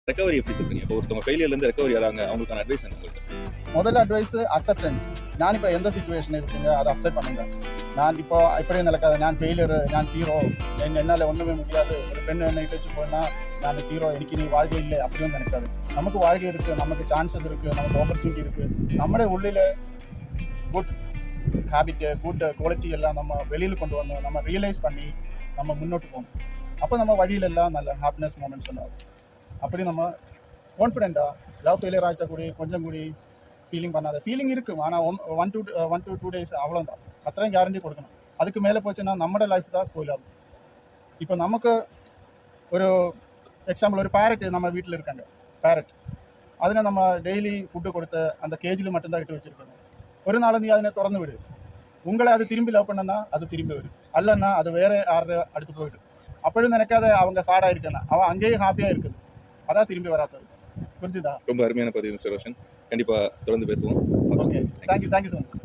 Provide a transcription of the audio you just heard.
Recovery எப்படி சொல்றீங்க? இப்போ ஒருத்தவங்க ஃபெயிலியர்லேருந்து ரெக்கவரி ஆகிறாங்க, அவங்களுக்கான அட்வைஸ் என்ன உங்கள்கிட்ட? முதல்ல அட்வைஸ் அக்செப்டன்ஸ். ഞാൻ ഇപ്പോൾ എന്ത് സിറ്റുവേഷൻ இருக்குங்க அதை அக்செப்ட் பண்ணுங்க. நான் இப்போ இப்படியே நடக்காது, நான் ஃபெயிலியர், நான் ஜீரோ, என்னால் ஒன்றுமே முடியாது, ஒரு பெண் என்னை இட்டுச்சு போனால் நான் ஜீரோ, எனக்கு நீ வாழ்க்கை இல்லை அப்படின்னு நினைக்காது. நமக்கு வாழ்க்கை இருக்குது, நமக்கு சான்சஸ் இருக்குது, நமக்கு ஆப்பர்ச்சுனிட்டி இருக்குது. നമ്മുടെ ഉള്ളിൽ குட் ஹேபிட்டு, குட் குவாலிட்டி எல்லாம் நம்ம வெளியில் கொண்டு வந்து நம்ம ரியலைஸ் பண்ணி நம்ம முன்னோட்டு போகணும். அப்போ நம்ம வழியிலெல்லாம் நல்ல ஹாப்பினஸ் மூமெண்ட்ஸ் ഉണ്ടാകും. அப்படி நம்ம கான்ஃபிடென்ட்டாக லவ் ஃபெயிலியர் ஆச்சா கூடி கொஞ்சம் கூடி ஃபீலிங் பண்ணாத. ஃபீலிங் இருக்கும், ஆனால் ஒன் டு 2 days அவ்வளோதான். அத்தனையும் கேரண்டி கொடுக்கணும். அதுக்கு மேலே போச்சுன்னா നമ്മുടെ ലൈഫ് தான் ஸ்பாயில் ஆகும். இப்போ நமக்கு ஒரு எக்ஸாம்பிள், ஒரு பேரட் நம்ம வீட்டில் இருக்காங்க, பேரட். അതിനെ நம்ம டெய்லி ஃபுட்டு கொடுத்து அந்த கேஜில் மட்டும்தான் இட்டு வச்சுருக்கணும். ஒரு நாள் நீ അതിനെ திறந்து விடு, உங்களை அது திரும்பி லவ் பண்ணனா அது திரும்பி வரும், அல்லன்னா அது வேற யாரு அடுத்து போயிடும். அப்பொழுது நினைக்காத அவங்க சாடாக இருக்கணும், அவன் அங்கேயும் ஹாப்பியாக இருக்குது, அதான் திரும்பி வராதது. புரிஞ்சுதா? ரொம்ப அருமையான பதிவு மிஸ்டர் ரோஷன். கண்டிப்பாக தொடர்ந்து பேசுவோம். Okay, thank you so much.